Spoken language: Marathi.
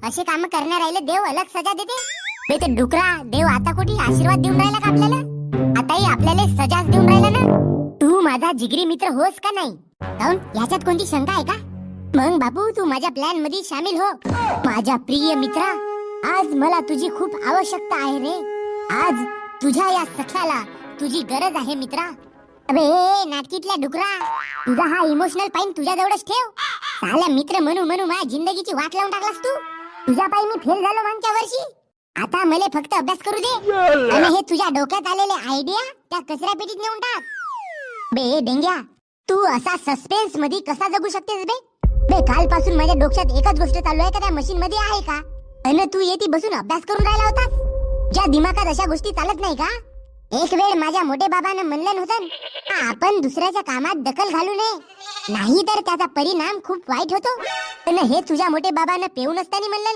असे काम करणार राहिले देव अलग सजा देते. बे ते डुकरा, देव आता कुठे आशीर्वाद देऊन राहिला का आपल्याला? आताही आपल्याला सजाच देऊन राहिला ना. तू माझा जिगरी मित्र होस का नाही? काऊन, याच्यात कोणती शंका आहे का? मग बाबू तू माझ्या प्लॅन मध्ये सामील हो. माझ्या प्रिय मित्रा, आज मला तुझी खूप आवश्यकता आहे रे. आज तुझ्या या सख्याला तुझी गरज आहे मित्रा. अबे नाटकीतल्या डुकरा, तुझा हा इमोशनल पाईन तुझ्या जवळच ठेव. साला मित्र म्हणू म्हणू माझ्या जिंदगीची वाट लावून टाकलास तू. तुझ्या पायी मी फेल झालो मागच्या वर्षी. आता मला फक्त अभ्यास करू दे आणि हे तुझ्या डोक्यात आलेले आयडिया त्या कचरा पेटीत नेऊन टाक. बे डेंग्या, तू असा सस्पेन्स मध्ये कसा जगू शकतेस बे? बे कालपासून माझ्या डोक्यात एकच गोष्ट चालू आहे का त्या मशीन मध्ये आहे का? अन तू येती बसून अभ्यास करून राहिला होतास. ज्या दिमागात अशा गोष्टी चालत नाही का? एक वेळ माझ्या मोठे बाबांना म्हणलं होतं, आपण दुसऱ्याच्या कामात दखल घालू नये, नाही तर त्याचा परिणाम खूप वाईट होतो. पण हे तुझ्या मोठे बाबांना पेऊन असताना म्हणलं